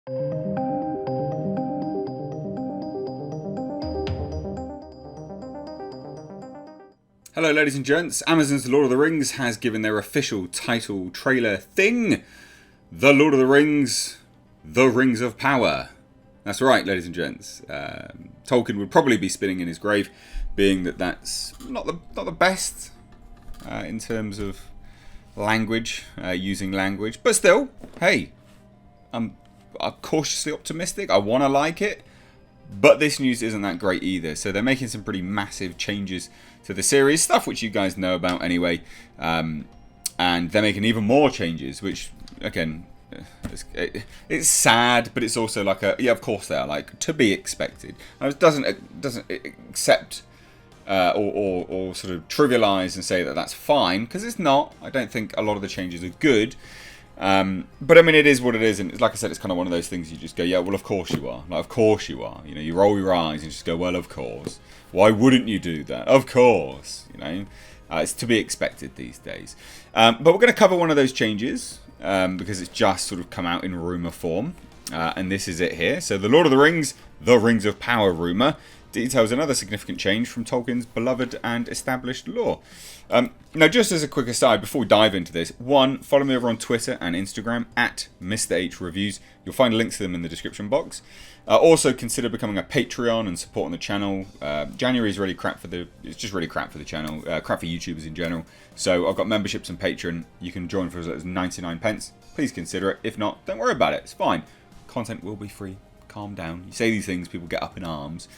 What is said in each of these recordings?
Hello ladies and gents, Amazon's The Lord of the Rings has given their official title trailer thing, The Lord of the Rings, The Rings of Power. That's right ladies and gents, Tolkien would probably be spinning in his grave, being that that's not the best in terms of language, using language, but still, hey, I'm cautiously optimistic, I want to like it. But this news isn't that great either. So they're making some pretty massive changes to the series, stuff which you guys know about anyway. And they're making even more changes, which, again, it's sad, but it's also like yeah, of course they are, like, to be expected. And it doesn't accept or sort of trivialize and say that that's fine, because it's not. I don't think a lot of the changes are good. But I mean, it is what it is, and like I said, it's kind of one of those things you just go, yeah, well, of course you are. Like, of course you are. You know, you roll your eyes and just go, well, of course. Why wouldn't you do that? Of course. You know, it's to be expected these days. But we're going to cover one of those changes because it's just sort of come out in rumor form, and this is it here. So, The Lord of the Rings, The Rings of Power rumor details another significant change from Tolkien's beloved and established lore. Now, just as a quick aside, before we dive into this, one, follow me over on Twitter and Instagram at Mr. H Reviews. You'll find links to them in the description box. Also, consider becoming a Patreon and supporting the channel. January is really crap it's just really crap for the channel, crap for YouTubers in general. So I've got memberships and Patreon. You can join for as little as 99 pence. Please consider it. If not, don't worry about it. It's fine. Content will be free. Calm down. You say these things, people get up in arms.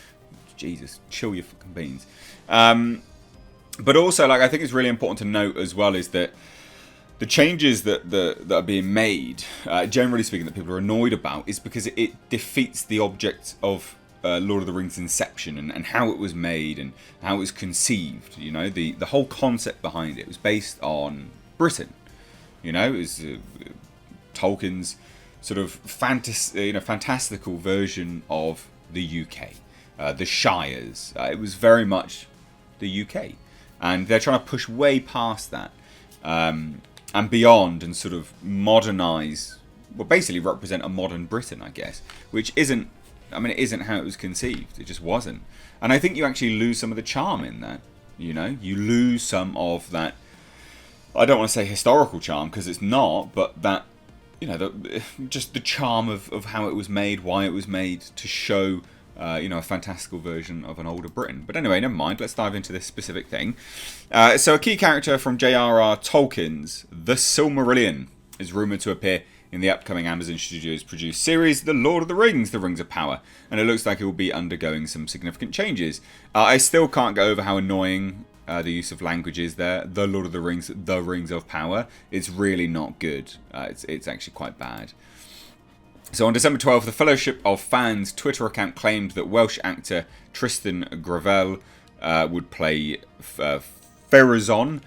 Jesus, chill your fucking beans. But also, like, I think it's really important to note as well is that the changes that are being made, generally speaking, that people are annoyed about, is because it defeats the object of Lord of the Rings' inception and how it was made and how it was conceived. You know, the whole concept behind it was based on Britain. You know, it was Tolkien's sort of fantastical version of the UK, the Shires. It was very much the UK. And they're trying to push way past that and beyond and sort of modernise, well, basically represent a modern Britain, I guess, which isn't, I mean, it isn't how it was conceived. It just wasn't. And I think you actually lose some of the charm in that, you know? You lose some of that, I don't want to say historical charm, because it's not, but that, you know, just the charm of how it was made, why it was made, to show a fantastical version of an older Britain. But anyway, never mind. Let's dive into this specific thing. So a key character from J.R.R. Tolkien's The Silmarillion is rumoured to appear in the upcoming Amazon Studios produced series The Lord of the Rings, The Rings of Power. And it looks like it will be undergoing some significant changes. I still can't go over how annoying the use of language is there. The Lord of the Rings, The Rings of Power. It's really not good. It's actually quite bad. So on December 12th, the Fellowship of Fans Twitter account claimed that Welsh actor Tristan Gravel would play Pharazôn.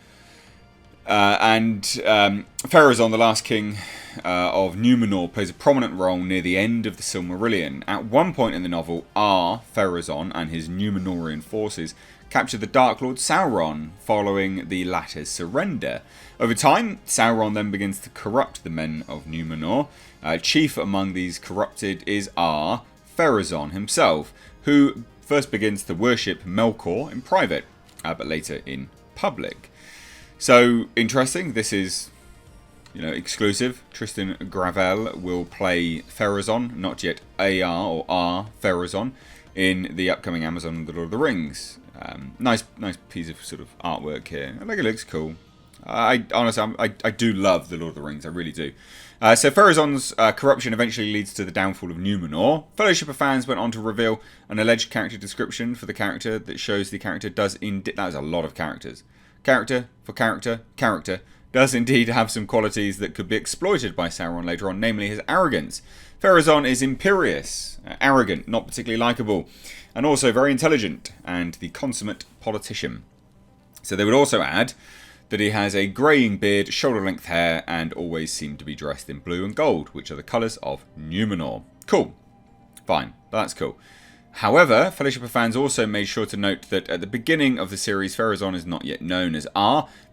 And Pharazôn, the last king of Numenor, plays a prominent role near the end of the Silmarillion. At one point in the novel, Pharazôn and his Numenorian forces capture the Dark Lord Sauron following the latter's surrender. Over time, Sauron then begins to corrupt the men of Numenor. Chief among these corrupted is Pharazôn himself, who first begins to worship Melkor in private, but later in public. So, interesting, this is, exclusive. Tristan Gravel will play Pharazôn, not yet Pharazôn, in the upcoming Amazon The Lord of the Rings. Nice piece of sort of artwork here. I think it looks cool. Honestly, I do love The Lord of the Rings, I really do. So Pharazôn's corruption eventually leads to the downfall of Numenor. Fellowship of Fans went on to reveal an alleged character description for the character that shows the character does indeed... That is a lot of characters. Character does indeed have some qualities that could be exploited by Sauron later on, namely his arrogance. Pharazôn is imperious, arrogant, not particularly likeable, and also very intelligent, and the consummate politician. So they would also add that he has a greying beard, shoulder-length hair, and always seemed to be dressed in blue and gold, which are the colours of Numenor. Cool. Fine. That's cool. However, Fellowship of Fans also made sure to note that at the beginning of the series, Pharazôn is not yet known as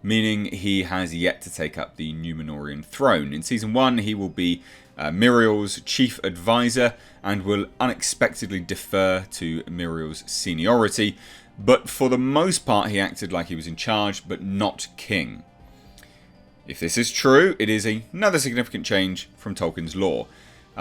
meaning he has yet to take up the Numenorian throne. In Season 1, he will be Muriel's chief advisor and will unexpectedly defer to Muriel's seniority, but for the most part he acted like he was in charge but not king. If this is true, it is another significant change from Tolkien's lore,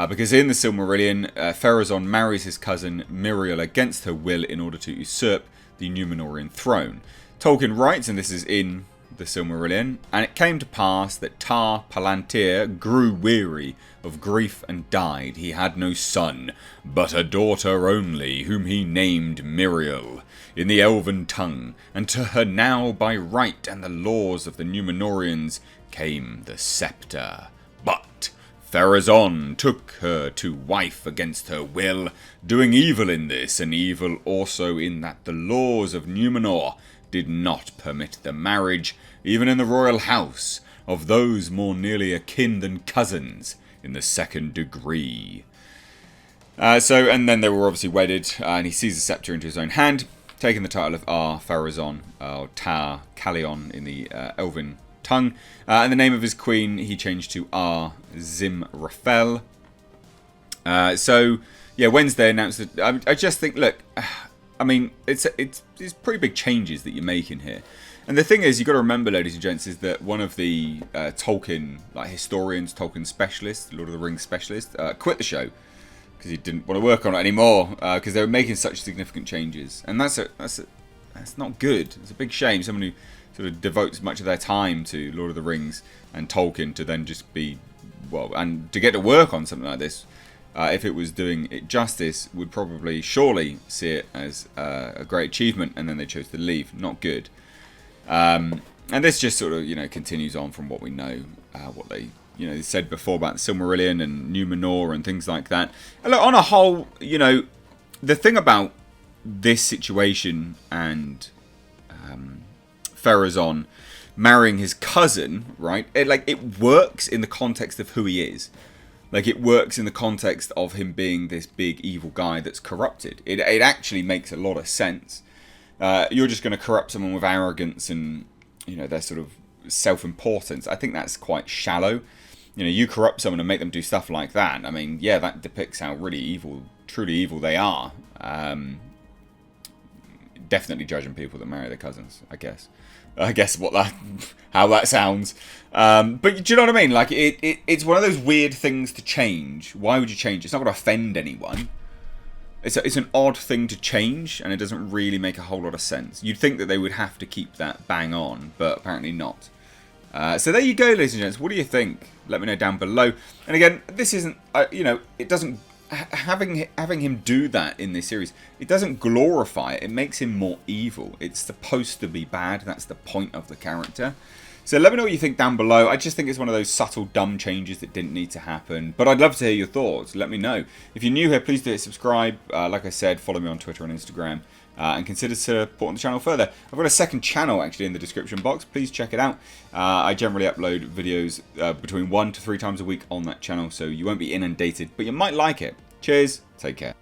because in the Silmarillion, Pharazôn marries his cousin Muriel against her will in order to usurp the Númenórean throne. Tolkien writes, and this is in the Silmarillion, and it came to pass that Tar Palantir grew weary of grief and died. He had no son, but a daughter only, whom he named Miriel, in the elven tongue, and to her now by right and the laws of the Númenóreans came the sceptre. But Pharazôn took her to wife against her will, doing evil in this, and evil also in that the laws of Númenor did not permit the marriage, even in the royal house, of those more nearly akin than cousins in the second degree. And then they were obviously wedded, and he seized the sceptre into his own hand, taking the title of Pharazôn, or Tar Calion in the elven tongue, and the name of his queen he changed to Zimrafel. Wednesday announced that. I just think, look, I mean, it's pretty big changes that you're making here. And the thing is, you've got to remember, ladies and gents, is that one of the Tolkien historians, Tolkien specialists, Lord of the Rings specialist, quit the show because he didn't want to work on it anymore because they were making such significant changes, and that's not good. It's a big shame. Someone who sort of devotes much of their time to Lord of the Rings and Tolkien to then just be and to get to work on something like this, if it was doing it justice, would probably surely see it as a great achievement, and then they chose to leave. Not good. And this just sort of continues on from what we know, what they said before about the Silmarillion and Númenor and things like that. And look, on a whole, the thing about this situation and Pharazôn marrying his cousin, right? It works in the context of who he is. It works in the context of him being this big evil guy that's corrupted. It actually makes a lot of sense. You're just going to corrupt someone with arrogance and their sort of self-importance. I think that's quite shallow. You corrupt someone and make them do stuff like that. I mean, yeah, that depicts how really evil, truly evil they are. Definitely judging people that marry their cousins, I guess how that sounds. But do you know what I mean? It's one of those weird things to change. Why would you change? It's not going to offend anyone. It's an odd thing to change, and it doesn't really make a whole lot of sense. You'd think that they would have to keep that bang on, but apparently not. So there you go, ladies and gents. What do you think? Let me know down below. And again, this isn't, it doesn't, having him do that in this series, it doesn't glorify it. It makes him more evil. It's supposed to be bad. That's the point of the character. So let me know what you think down below. I just think it's one of those subtle, dumb changes that didn't need to happen. But I'd love to hear your thoughts. Let me know. If you're new here, please do hit subscribe. Like I said, follow me on Twitter and Instagram. And consider supporting the channel further. I've got a second channel actually in the description box. Please check it out. I generally upload videos between 1 to 3 times a week on that channel, so you won't be inundated, but you might like it. Cheers. Take care.